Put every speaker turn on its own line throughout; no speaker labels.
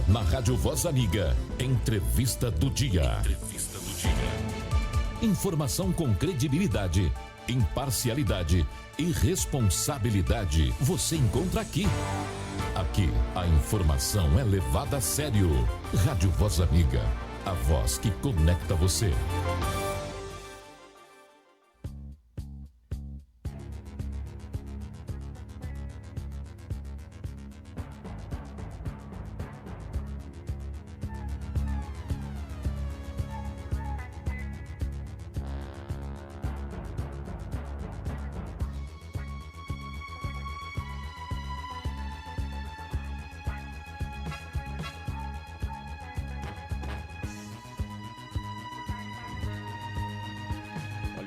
Na Rádio Voz Amiga, Entrevista do Dia. Informação com credibilidade, imparcialidade e responsabilidade você encontra aqui. Aqui, a informação é levada a sério. Rádio Voz Amiga, a voz que conecta você.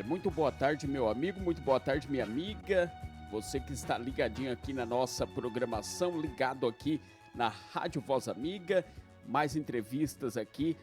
Muito boa tarde, meu amigo, muito boa tarde, minha amiga. Você que está ligadinho aqui na nossa programação, ligado aqui na Rádio Voz Amiga. Mais entrevistas aqui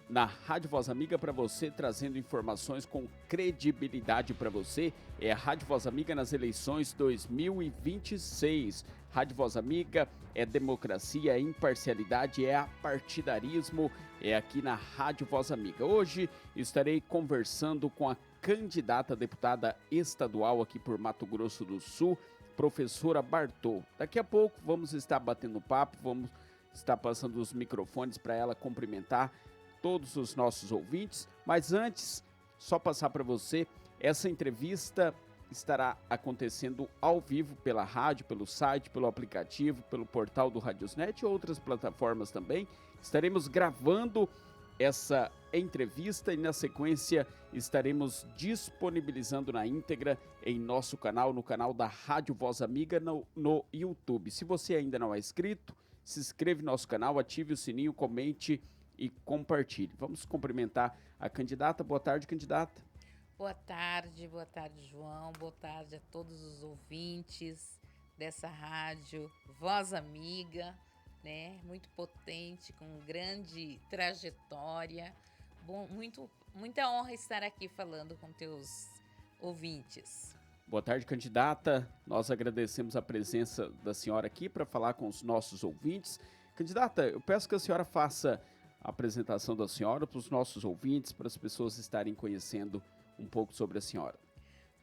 na Rádio Voz Amiga para você, trazendo informações com credibilidade para você. É a Rádio Voz Amiga nas eleições 2026. Rádio Voz Amiga é democracia, é imparcialidade, é apartidarismo, é aqui na Rádio Voz Amiga. Hoje estarei conversando com a candidata a deputada estadual aqui por Mato Grosso do Sul, professora Bartô. Daqui a pouco vamos estar batendo papo, vamos estar passando os microfones para ela cumprimentar todos os nossos ouvintes, mas antes, só passar para você, essa entrevista estará acontecendo ao vivo pela rádio, pelo site, pelo aplicativo, pelo portal do Radiosnet e outras plataformas também. Estaremos gravando essa entrevista e na sequência estaremos disponibilizando na íntegra em nosso canal, no canal da Rádio Voz Amiga no YouTube. Se você ainda não é inscrito, se inscreve no nosso canal, ative o sininho, comente e compartilhe. Vamos cumprimentar a candidata. Boa tarde, candidata.
Boa tarde, João. Boa tarde a todos os ouvintes dessa rádio Voz Amiga, né? Muito potente, com grande trajetória. Bom, muita honra estar aqui falando com teus ouvintes.
Boa tarde, candidata. Nós agradecemos a presença da senhora aqui para falar com os nossos ouvintes. Candidata, eu peço que a senhora faça a apresentação da senhora para os nossos ouvintes, para as pessoas estarem conhecendo um pouco sobre a senhora.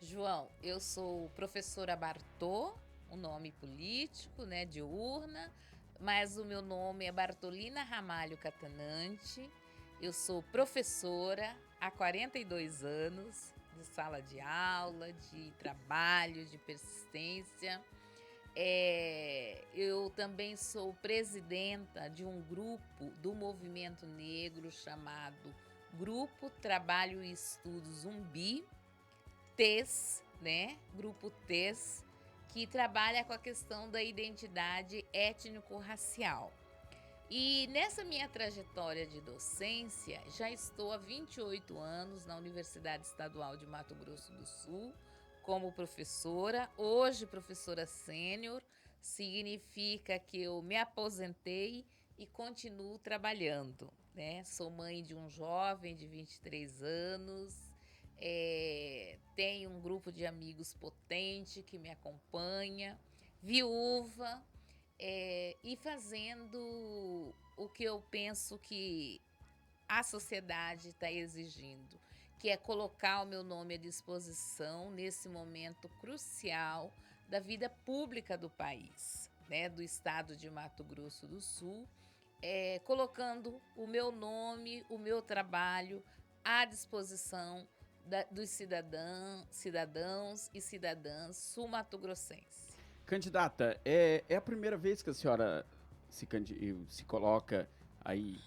João, eu sou professora Bartô, um nome político, né, de urna, mas o meu nome é Bartolina Ramalho Catanante. Eu sou professora há 42 anos, de sala de aula, de trabalho, de persistência. Eu também sou presidenta de um grupo do movimento negro chamado Grupo Trabalho e Estudo Zumbi, TES, né? Grupo TES, que trabalha com a questão da identidade étnico-racial. E nessa minha trajetória de docência, já estou há 28 anos na Universidade Estadual de Mato Grosso do Sul como professora. Hoje, professora sênior, significa que eu me aposentei e continuo trabalhando, né? Sou mãe de um jovem de 23 anos, tenho um grupo de amigos potente que me acompanha, viúva, e fazendo o que eu penso que a sociedade está exigindo, que é colocar o meu nome à disposição nesse momento crucial da vida pública do país, né, do estado de Mato Grosso do Sul, colocando o meu nome, o meu trabalho à disposição dos cidadãos e cidadãs sul-mato-grossenses.
Candidata, é a primeira vez que a senhora se coloca aí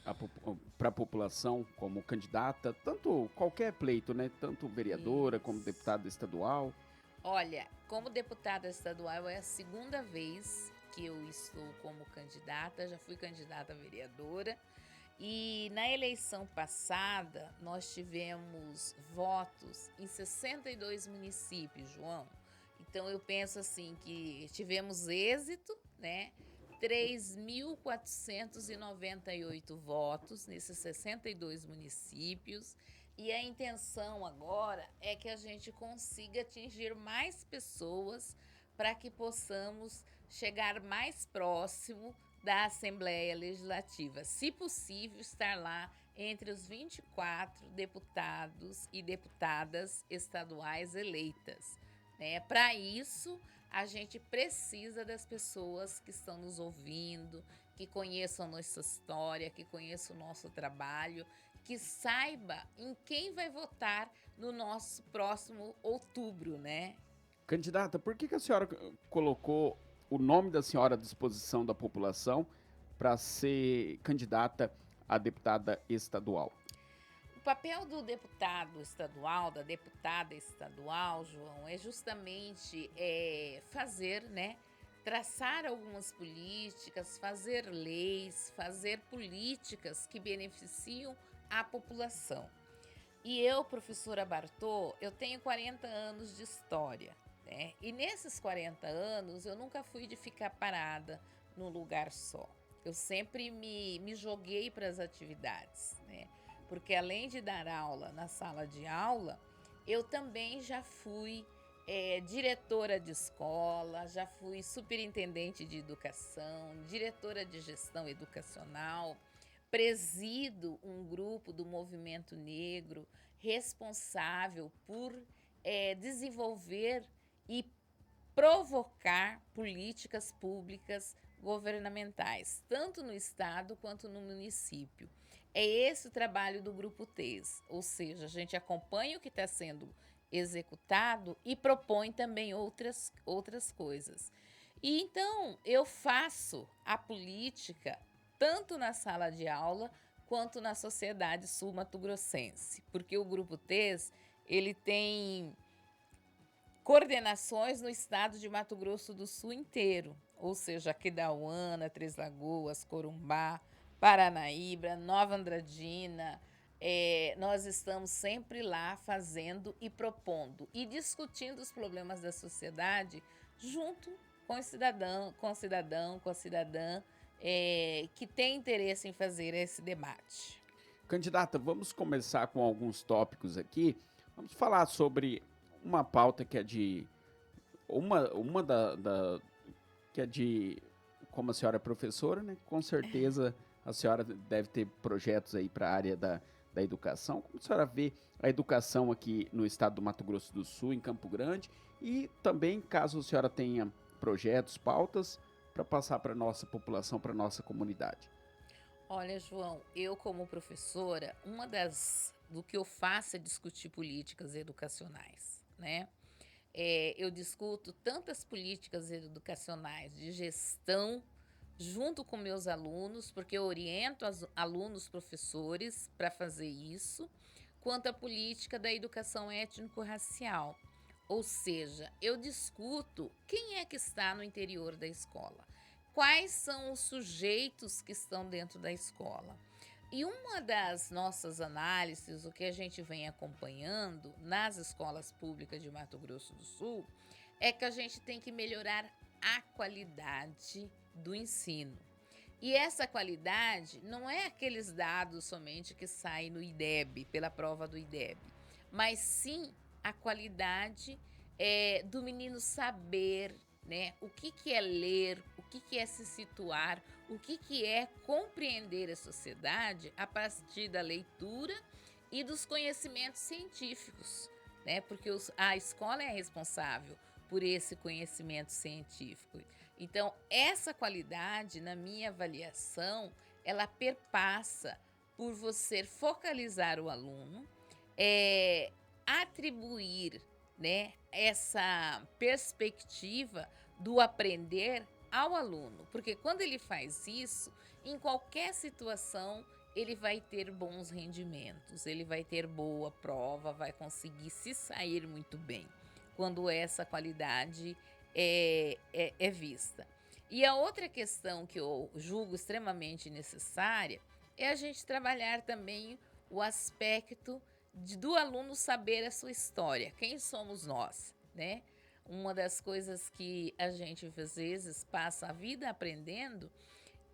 para a população como candidata, tanto qualquer pleito, né? Tanto vereadora como deputada estadual.
Olha, como deputada estadual é a segunda vez que eu estou como candidata, já fui candidata a vereadora. E na eleição passada, nós tivemos votos em 62 municípios, João. Então, eu penso assim que tivemos êxito, né? 3.498 votos nesses 62 municípios. E a intenção agora é que a gente consiga atingir mais pessoas para que possamos chegar mais próximo da Assembleia Legislativa. Se possível, estar lá entre os 24 deputados e deputadas estaduais eleitas. Para isso, a gente precisa das pessoas que estão nos ouvindo, que conheçam nossa história, que conheçam o nosso trabalho, que saiba em quem vai votar no nosso próximo outubro, né?
Candidata, por que a senhora colocou o nome da senhora à disposição da população para ser candidata a deputada estadual?
O papel do deputado estadual, da deputada estadual, João, é justamente fazer, né? Traçar algumas políticas, fazer leis, fazer políticas que beneficiam a população. E eu, professora Bartô, eu tenho 40 anos de história, né? E nesses 40 anos eu nunca fui de ficar parada num lugar só. Eu sempre me joguei para as atividades, né? Porque além de dar aula na sala de aula, eu também já fui diretora de escola, já fui superintendente de educação, diretora de gestão educacional, presido um grupo do movimento negro responsável por desenvolver e provocar políticas públicas governamentais, tanto no estado quanto no município. É esse o trabalho do Grupo TES, ou seja, a gente acompanha o que está sendo executado e propõe também outras coisas. E então eu faço a política tanto na sala de aula quanto na sociedade sul-mato-grossense, porque o Grupo TES ele tem coordenações no estado de Mato Grosso do Sul inteiro, ou seja, Aquidauana, Três Lagoas, Corumbá, Paranaíba, Nova Andradina. Nós estamos sempre lá fazendo e propondo e discutindo os problemas da sociedade junto com o cidadão, com a cidadã que tem interesse em fazer esse debate.
Candidata, vamos começar com alguns tópicos aqui. Vamos falar sobre uma pauta que é de que é de, como a senhora é professora, né? Com certeza a senhora deve ter projetos aí para a área da educação. Como a senhora vê a educação aqui no estado do Mato Grosso do Sul, em Campo Grande, e também, caso a senhora tenha projetos, pautas, para passar para a nossa população, para a nossa comunidade?
Olha, João, eu como professora, do que eu faço é discutir políticas educacionais, né? Eu discuto tantas políticas educacionais de gestão junto com meus alunos, porque eu oriento alunos professores para fazer isso, quanto a política da educação étnico-racial. Ou seja, eu discuto quem é que está no interior da escola, quais são os sujeitos que estão dentro da escola. E uma das nossas análises, o que a gente vem acompanhando nas escolas públicas de Mato Grosso do Sul, é que a gente tem que melhorar a qualidade do ensino. E essa qualidade não é aqueles dados somente que saem no IDEB, pela prova do IDEB, mas sim a qualidade do menino saber, né, o que é ler, o que é se situar, o que é compreender a sociedade a partir da leitura e dos conhecimentos científicos, né? Porque a escola é responsável por esse conhecimento científico. Então, essa qualidade, na minha avaliação, ela perpassa por você focalizar o aluno, atribuir, né, essa perspectiva do aprender ao aluno, porque quando ele faz isso, em qualquer situação, ele vai ter bons rendimentos, ele vai ter boa prova, vai conseguir se sair muito bem, quando essa qualidade é vista. E a outra questão que eu julgo extremamente necessária é a gente trabalhar também o aspecto do aluno saber a sua história, quem somos nós, né? Uma das coisas que a gente, às vezes, passa a vida aprendendo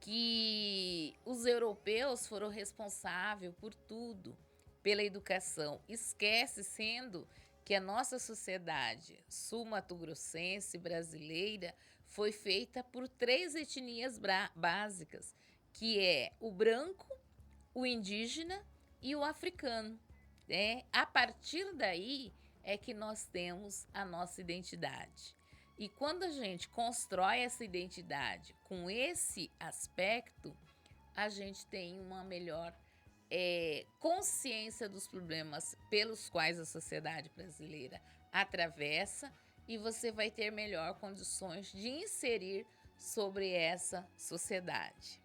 que os europeus foram responsáveis por tudo, pela educação. Esquece sendo que a nossa sociedade sul-mato-grossense brasileira foi feita por 3 etnias básicas, que é o branco, o indígena e o africano. A partir daí é que nós temos a nossa identidade. E quando a gente constrói essa identidade com esse aspecto, a gente tem uma melhor consciência dos problemas pelos quais a sociedade brasileira atravessa, e você vai ter melhor condições de inserir sobre essa sociedade.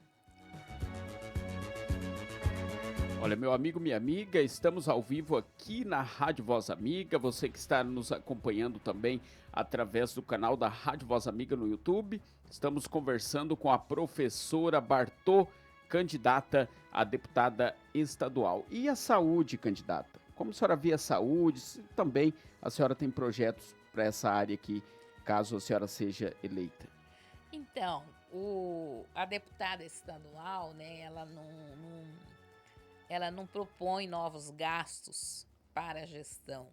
Olha, meu amigo, minha amiga, estamos ao vivo aqui na Rádio Voz Amiga. Você que está nos acompanhando também através do canal da Rádio Voz Amiga no YouTube. Estamos conversando com a professora Bartô, candidata a deputada estadual. E a saúde, candidata? Como a senhora vê a saúde? Também a senhora tem projetos para essa área aqui, caso a senhora seja eleita?
Então, a deputada estadual, né, ela não propõe novos gastos para a gestão.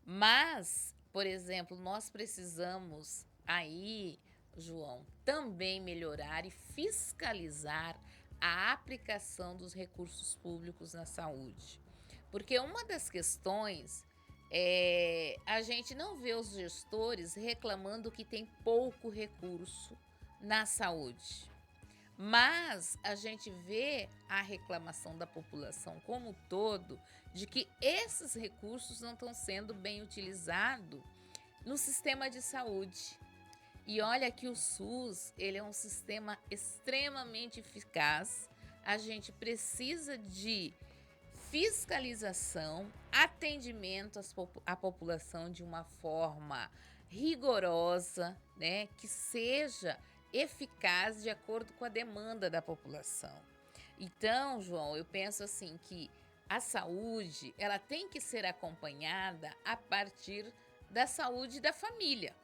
Mas, por exemplo, nós precisamos aí, João, também melhorar e fiscalizar a aplicação dos recursos públicos na saúde. Porque uma das questões é a gente não vê os gestores reclamando que tem pouco recurso na saúde. Mas a gente vê a reclamação da população como um todo de que esses recursos não estão sendo bem utilizados no sistema de saúde. E olha que o SUS, ele é um sistema extremamente eficaz. A gente precisa de fiscalização, atendimento à população de uma forma rigorosa, né, que seja eficaz de acordo com a demanda da população. Então, João, eu penso assim que a saúde, ela tem que ser acompanhada a partir da saúde da família.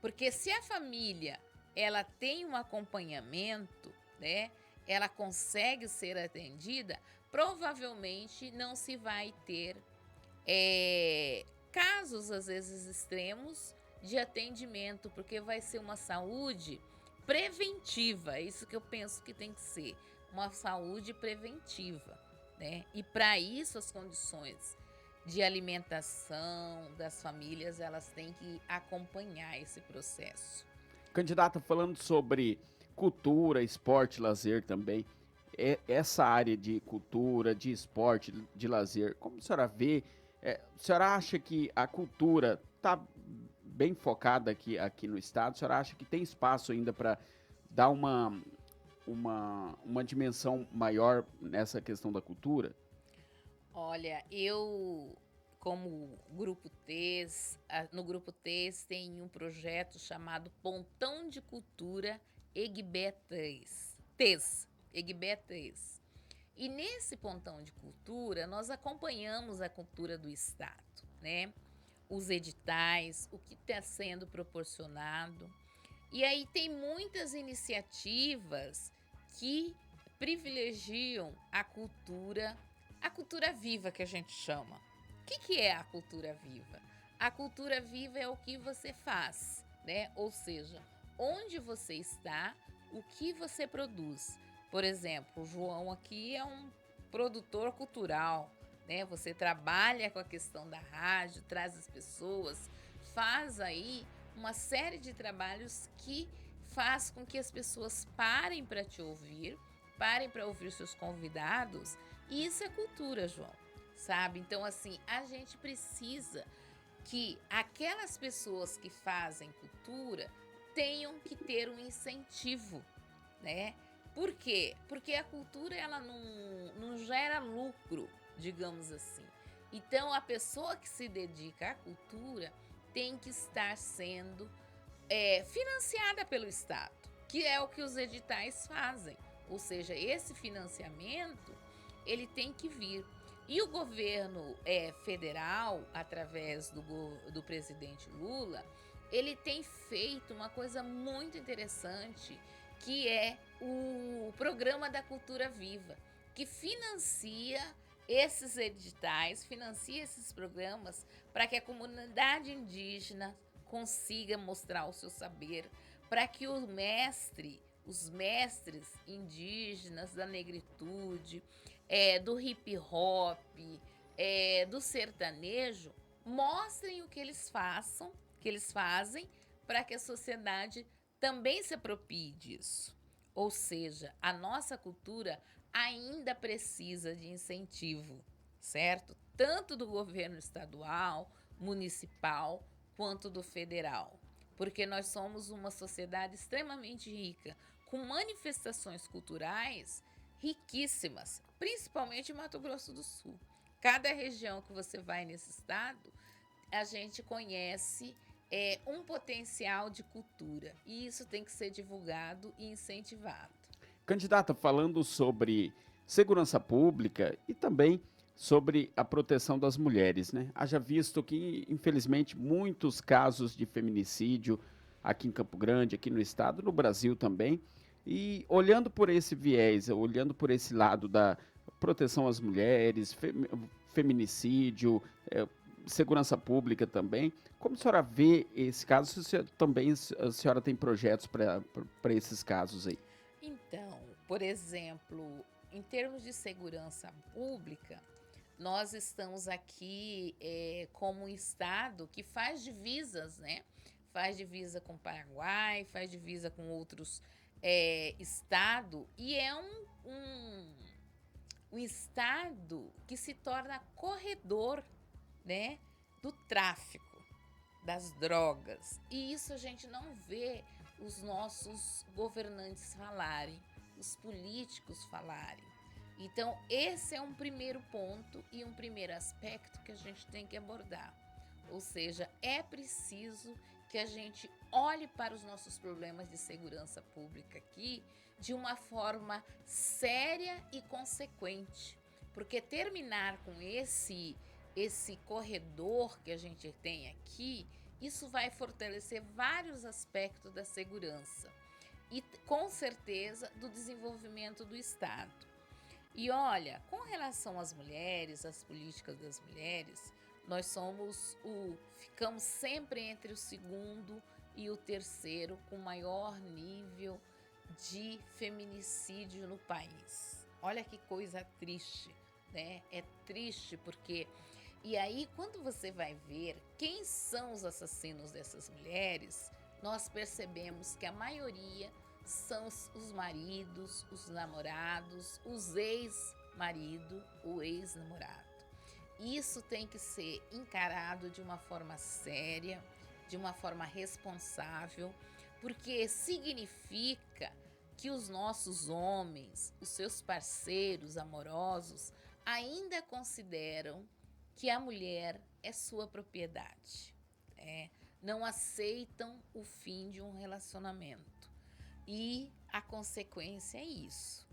Porque se a família, ela tem um acompanhamento, né, ela consegue ser atendida, provavelmente não se vai ter casos, às vezes, extremos de atendimento, porque vai ser uma saúde preventiva. É isso que eu penso que tem que ser, uma saúde preventiva, né? E para isso as condições de alimentação das famílias, elas têm que acompanhar esse processo.
Candidata, falando sobre cultura, esporte, lazer também, essa área de cultura, de esporte, de lazer, como a senhora vê? A senhora acha que a cultura está bem focada aqui no estado? A senhora acha que tem espaço ainda para dar uma dimensão maior nessa questão da cultura?
Olha, eu, como Grupo TES, no Grupo TES tem um projeto chamado Pontão de Cultura Egbé TES. E nesse Pontão de Cultura, nós acompanhamos a cultura do estado, né? Os editais, o que está sendo proporcionado. E aí tem muitas iniciativas que privilegiam a cultura viva, que a gente chama. O que é a cultura viva? A cultura viva é o que você faz, né? Ou seja, onde você está, o que você produz. Por exemplo, o João aqui é um produtor cultural, né? Você trabalha com a questão da rádio, traz as pessoas, faz aí uma série de trabalhos que faz com que as pessoas parem para te ouvir, parem para ouvir seus convidados, e isso é cultura, João, sabe? Então, assim, a gente precisa que aquelas pessoas que fazem cultura tenham que ter um incentivo, né? Por quê? Porque a cultura, ela não gera lucro, digamos assim. Então, a pessoa que se dedica à cultura tem que estar sendo financiada pelo Estado, que é o que os editais fazem. Ou seja, esse financiamento, ele tem que vir. E o governo federal, através do presidente Lula, ele tem feito uma coisa muito interessante, que é o Programa da Cultura Viva, que financia esses editais, financia esses programas para que a comunidade indígena consiga mostrar o seu saber, para que os mestres indígenas da negritude, do hip hop, do sertanejo, mostrem o que eles fazem para que a sociedade também se aproprie disso. Ou seja, a nossa cultura ainda precisa de incentivo, certo? Tanto do governo estadual, municipal, quanto do federal. Porque nós somos uma sociedade extremamente rica, com manifestações culturais riquíssimas, principalmente em Mato Grosso do Sul. Cada região que você vai nesse estado, a gente conhece um potencial de cultura. E isso tem que ser divulgado e incentivado.
Candidata, falando sobre segurança pública e também sobre a proteção das mulheres, né? Haja visto que, infelizmente, muitos casos de feminicídio aqui em Campo Grande, aqui no estado, no Brasil também. E olhando por esse viés, olhando por esse lado da proteção às mulheres, feminicídio, segurança pública também, como a senhora vê esse caso? Também a senhora tem projetos para esses casos aí?
Então, por exemplo, em termos de segurança pública, nós estamos aqui como um estado que faz divisas, né? Faz divisa com o Paraguai, faz divisa com outros estados, e é um estado que se torna corredor, né, do tráfico, das drogas. E isso a gente não vê os nossos governantes falarem, os políticos falarem. Então, esse é um primeiro ponto e um primeiro aspecto que a gente tem que abordar. Ou seja, é preciso que a gente olhe para os nossos problemas de segurança pública aqui de uma forma séria e consequente. Porque terminar com esse corredor que a gente tem aqui, isso vai fortalecer vários aspectos da segurança e, com certeza, do desenvolvimento do Estado. E olha, com relação às mulheres, às políticas das mulheres, nós ficamos sempre entre o segundo e o terceiro com maior nível de feminicídio no país. Olha que coisa triste, né? É triste porque... E aí, quando você vai ver quem são os assassinos dessas mulheres, nós percebemos que a maioria são os maridos, os namorados, os ex-marido, o ex-namorado. Isso tem que ser encarado de uma forma séria, de uma forma responsável, porque significa que os nossos homens, os seus parceiros amorosos, ainda consideram que a mulher é sua propriedade. Não aceitam o fim de um relacionamento. E a consequência é isso.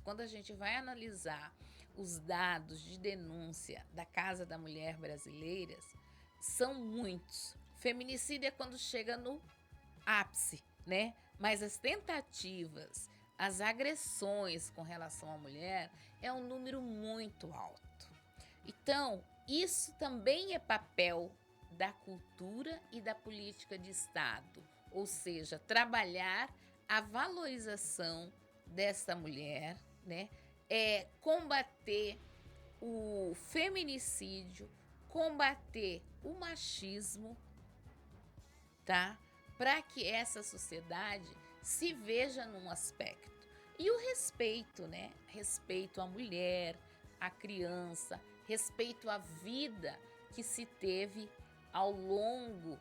Quando a gente vai analisar os dados de denúncia da Casa da Mulher brasileiras, são muitos. Feminicídio é quando chega no ápice, né? Mas as tentativas, as agressões com relação à mulher é um número muito alto. Então, isso também é papel da cultura e da política de Estado, ou seja, trabalhar a valorização dessa mulher, né? Combater o feminicídio, combater o machismo, tá? Para que essa sociedade se veja num aspecto. E o respeito, né? Respeito à mulher, à criança, respeito à vida que se teve ao longo,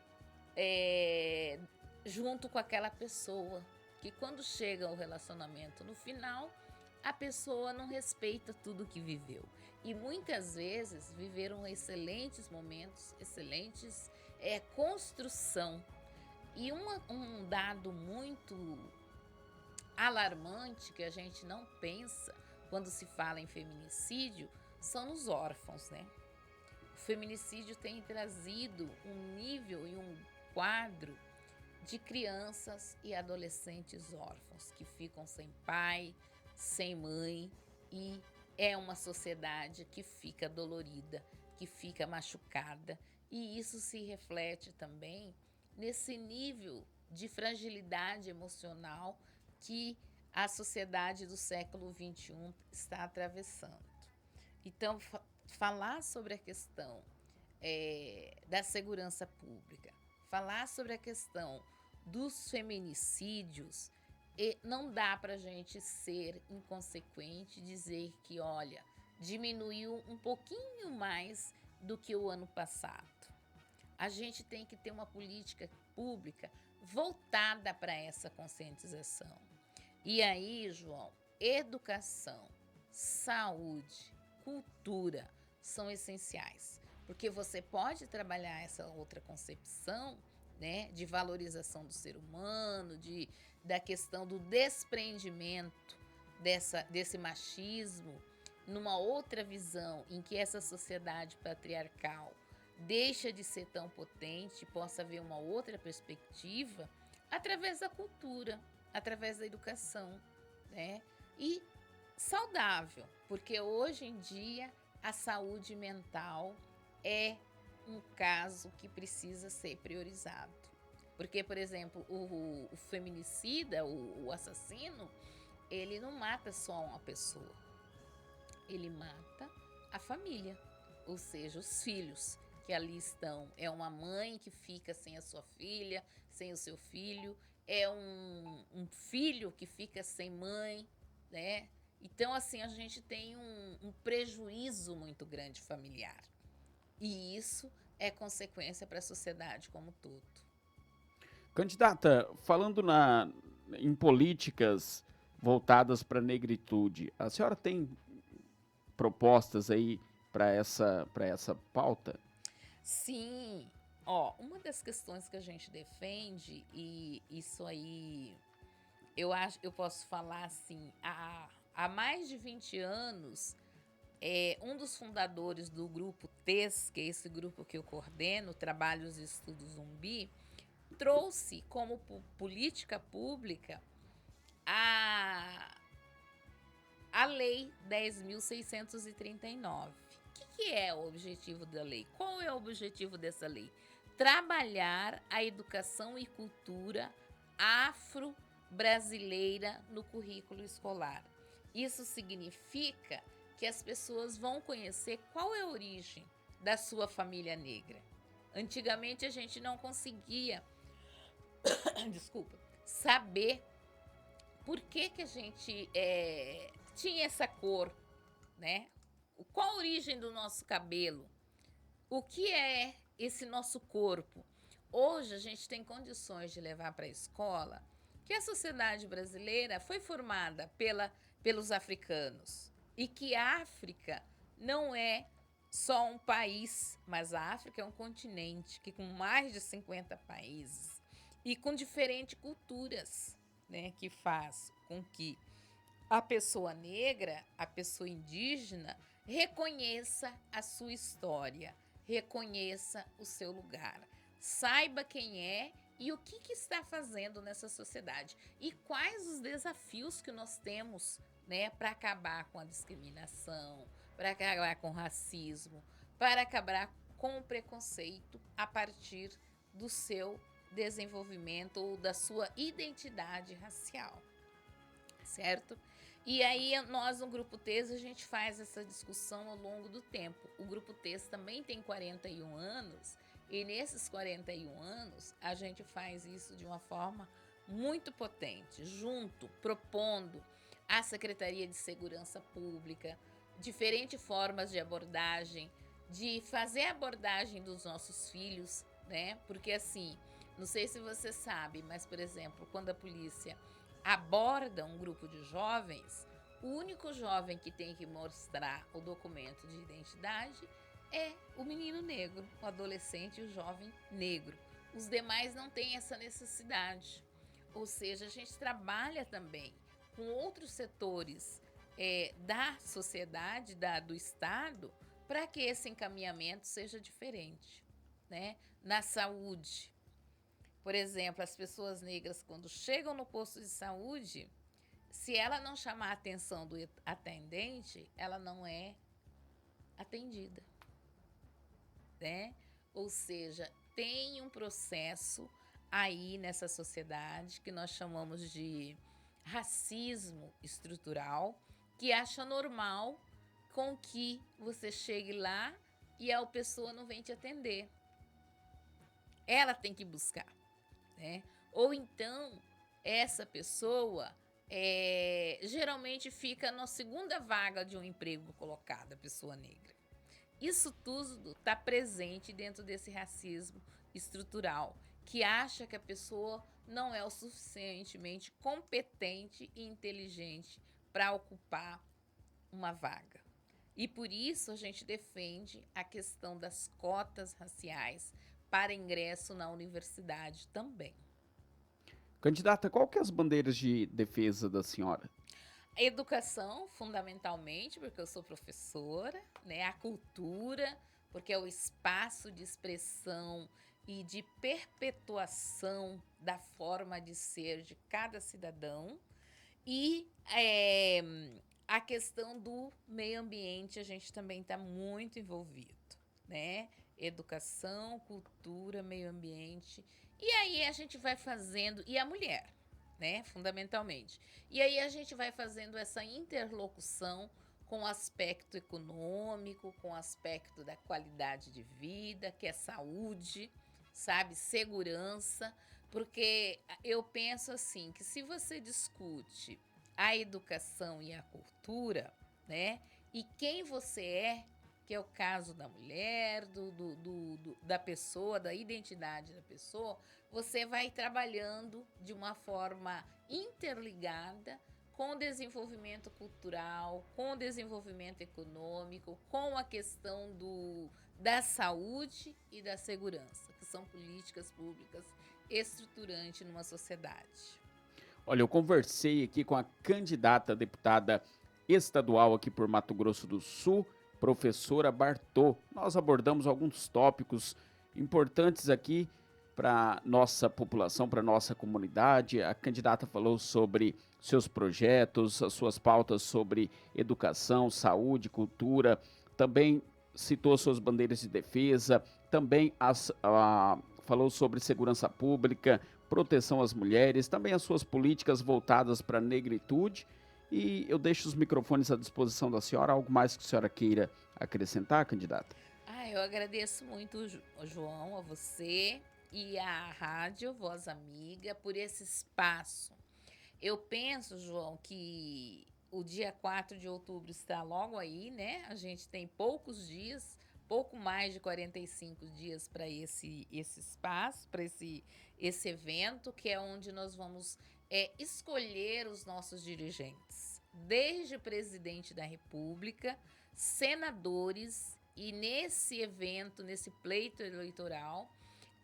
junto com aquela pessoa. Que quando chega o relacionamento no final, a pessoa não respeita tudo que viveu. E muitas vezes viveram excelentes momentos, excelentes construção. E um dado muito alarmante que a gente não pensa quando se fala em feminicídio são os órfãos, né? O feminicídio tem trazido um nível e um quadro de crianças e adolescentes órfãos que ficam sem pai, sem mãe, e é uma sociedade que fica dolorida, que fica machucada, e isso se reflete também nesse nível de fragilidade emocional que a sociedade do século XXI está atravessando. Então, falar sobre a questão da segurança pública, falar sobre a questão dos feminicídios, não dá para a gente ser inconsequente e dizer que, olha, diminuiu um pouquinho mais do que o ano passado. A gente tem que ter uma política pública voltada para essa conscientização. E aí, João, educação, saúde, cultura são essenciais, porque você pode trabalhar essa outra concepção, né, de valorização do ser humano, da questão do desprendimento desse machismo, numa outra visão em que essa sociedade patriarcal deixa de ser tão potente, possa haver uma outra perspectiva através da cultura, através da educação, né? E saudável, porque hoje em dia a saúde mental é um caso que precisa ser priorizado. Porque, por exemplo, o feminicida, o assassino, ele não mata só uma pessoa, ele mata a família, ou seja, os filhos que ali estão. É uma mãe que fica sem a sua filha, sem o seu filho, é um filho que fica sem mãe, né? Então, assim, a gente tem um prejuízo muito grande familiar. E isso é consequência para a sociedade como um todo.
Candidata, falando em políticas voltadas para a negritude, a senhora tem propostas aí para essa pauta?
Sim. Uma das questões que a gente defende, e isso aí eu posso falar assim, há mais de 20 anos, um dos fundadores do grupo TES, que é esse grupo que eu coordeno, Trabalhos e Estudos Zumbi, trouxe como política pública a Lei 10.639. O que é o objetivo da lei? Qual é o objetivo dessa lei? Trabalhar a educação e cultura afro-brasileira no currículo escolar. Isso significa que as pessoas vão conhecer qual é a origem da sua família negra. Antigamente a gente não conseguia saber por que a gente tinha essa cor, né? Qual a origem do nosso cabelo? O que é esse nosso corpo? Hoje a gente tem condições de levar para a escola que a sociedade brasileira foi formada pelos africanos e que a África não é só um país, mas a África é um continente que com mais de 50 países e com diferentes culturas, né, que faz com que a pessoa negra, a pessoa indígena, reconheça a sua história, reconheça o seu lugar, saiba quem é e o que está fazendo nessa sociedade e quais os desafios que nós temos, né, para acabar com a discriminação, para acabar com o racismo, para acabar com o preconceito a partir do seu desenvolvimento ou da sua identidade racial, certo? E aí nós no Grupo TES a gente faz essa discussão ao longo do tempo. O Grupo TES também tem 41 anos e nesses 41 anos a gente faz isso de uma forma muito potente, junto, propondo à Secretaria de Segurança Pública diferentes formas de abordagem, de fazer a abordagem dos nossos filhos, né? Porque assim, não sei se você sabe, mas, por exemplo, quando a polícia aborda um grupo de jovens, o único jovem que tem que mostrar o documento de identidade é o menino negro, o adolescente e o jovem negro. Os demais não têm essa necessidade. Ou seja, a gente trabalha também com outros setores da sociedade, do Estado, para que esse encaminhamento seja diferente, né? Na saúde, por exemplo, as pessoas negras, quando chegam no posto de saúde, se ela não chamar a atenção do atendente, ela não é atendida, né? Ou seja, tem um processo aí nessa sociedade que nós chamamos de racismo estrutural, que acha normal com que você chegue lá e a pessoa não vem te atender. Ela tem que buscar, né? Ou então, essa pessoa geralmente fica na segunda vaga de um emprego colocada, a pessoa negra. Isso tudo está presente dentro desse racismo estrutural, que acha que a pessoa não é o suficientemente competente e inteligente para ocupar uma vaga. E por isso a gente defende a questão das cotas raciais para ingresso na universidade também.
Candidata, qual que é as bandeiras de defesa da senhora?
A educação, fundamentalmente, porque eu sou professora, né? A cultura, porque é o espaço de expressão e de perpetuação da forma de ser de cada cidadão. E a questão do meio ambiente, a gente também está muito envolvido, né? Educação, cultura, meio ambiente. E aí a gente vai fazendo, e a mulher, né, fundamentalmente. E aí a gente vai fazendo essa interlocução com o aspecto econômico, com o aspecto da qualidade de vida, que é saúde, sabe, segurança, porque eu penso assim, que se você discute a educação e a cultura, né, e quem você é, que é o caso da mulher, da pessoa, da identidade da pessoa, você vai trabalhando de uma forma interligada com o desenvolvimento cultural, com o desenvolvimento econômico, com a questão da saúde e da segurança, que são políticas públicas estruturantes numa sociedade.
Olha, eu conversei aqui com a candidata a deputada estadual aqui por Mato Grosso do Sul, professora Bartô. Nós abordamos alguns tópicos importantes aqui para nossa população, para nossa comunidade. A candidata falou sobre seus projetos, as suas pautas sobre educação, saúde, cultura, também citou suas bandeiras de defesa, também falou sobre segurança pública, proteção às mulheres, também as suas políticas voltadas para a negritude. E eu deixo os microfones à disposição da senhora. Algo mais que a senhora queira acrescentar, candidata?
Eu agradeço muito, João, a você e à Rádio Voz Amiga por esse espaço. Eu penso, João, que o dia 4 de outubro está logo aí, né? A gente tem poucos dias, pouco mais de 45 dias para esse espaço, para esse evento, que é onde nós vamos escolher os nossos dirigentes, desde o presidente da República, senadores, e nesse evento, nesse pleito eleitoral,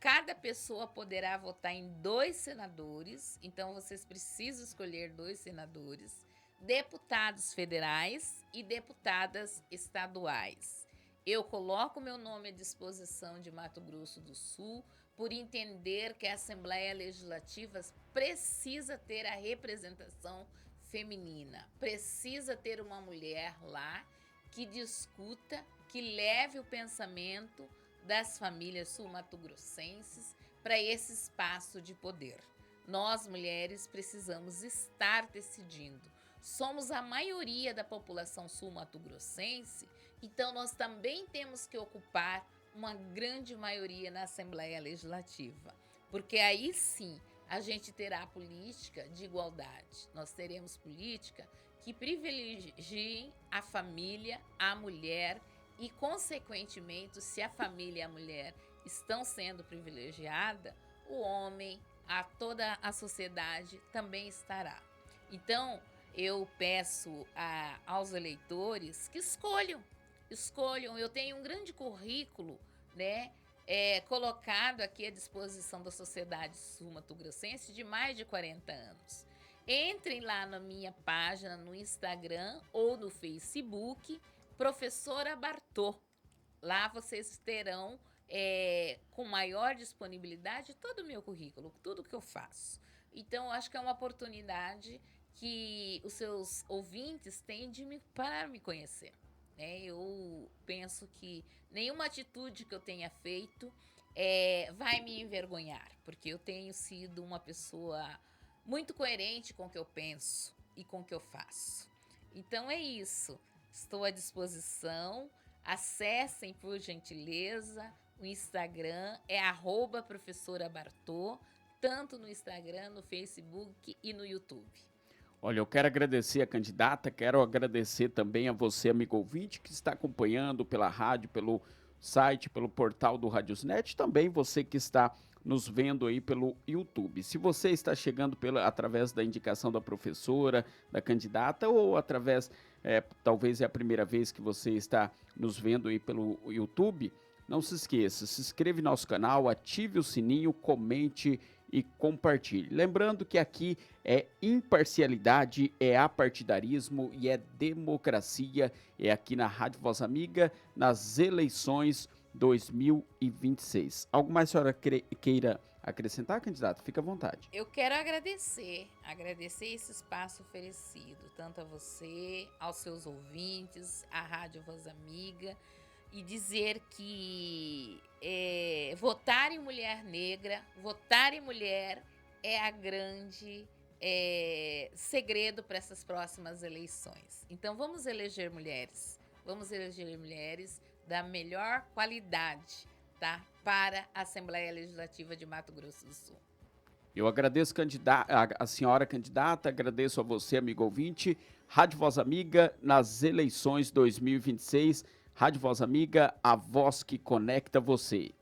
cada pessoa poderá votar em 2 senadores, então vocês precisam escolher 2 senadores, deputados federais e deputadas estaduais. Eu coloco meu nome à disposição de Mato Grosso do Sul, por entender que a Assembleia Legislativa precisa ter a representação feminina, precisa ter uma mulher lá que discuta, que leve o pensamento das famílias sul-mato-grossenses para esse espaço de poder. Nós, mulheres, precisamos estar decidindo. Somos a maioria da população sul-mato-grossense, então nós também temos que ocupar uma grande maioria na Assembleia Legislativa, porque aí sim a gente terá política de igualdade. Nós teremos política que privilegiem a família, a mulher e, consequentemente, se a família e a mulher estão sendo privilegiadas, o homem, toda a sociedade também estará. Então, eu peço aos eleitores que escolham. Eu tenho um grande currículo, né, colocado aqui à disposição da sociedade sul-mato-grossense de mais de 40 anos. Entrem lá na minha página no Instagram ou no Facebook, Professora Bartô. Lá vocês terão, com maior disponibilidade, todo o meu currículo, tudo que eu faço. Então, eu acho que é uma oportunidade que os seus ouvintes têm para me conhecer. Eu penso que nenhuma atitude que eu tenha feito vai me envergonhar, porque eu tenho sido uma pessoa muito coerente com o que eu penso e com o que eu faço. Então é isso. Estou à disposição. Acessem, por gentileza, o Instagram, é @professora Bartô, tanto no Instagram, no Facebook e no YouTube.
Olha, eu quero agradecer a candidata, quero agradecer também a você, amigo ouvinte, que está acompanhando pela rádio, pelo site, pelo portal do Radiosnet, também você que está nos vendo aí pelo YouTube. Se você está chegando através da indicação da professora, da candidata, ou através, talvez é a primeira vez que você está nos vendo aí pelo YouTube, não se esqueça, se inscreve no nosso canal, ative o sininho, comente e compartilhe. Lembrando que aqui é imparcialidade, é apartidarismo e é democracia. É aqui na Rádio Voz Amiga, nas eleições 2026. Algo mais a senhora queira acrescentar, candidato? Fica à vontade.
Eu quero agradecer esse espaço oferecido, tanto a você, aos seus ouvintes, à Rádio Voz Amiga, e dizer que votar em mulher negra, votar em mulher é a grande segredo para essas próximas eleições. Então vamos eleger mulheres da melhor qualidade, tá? Para a Assembleia Legislativa de Mato Grosso do Sul.
Eu agradeço a senhora candidata, agradeço a você, amigo ouvinte. Rádio Voz Amiga nas eleições 2026. Rádio Voz Amiga, a voz que conecta você.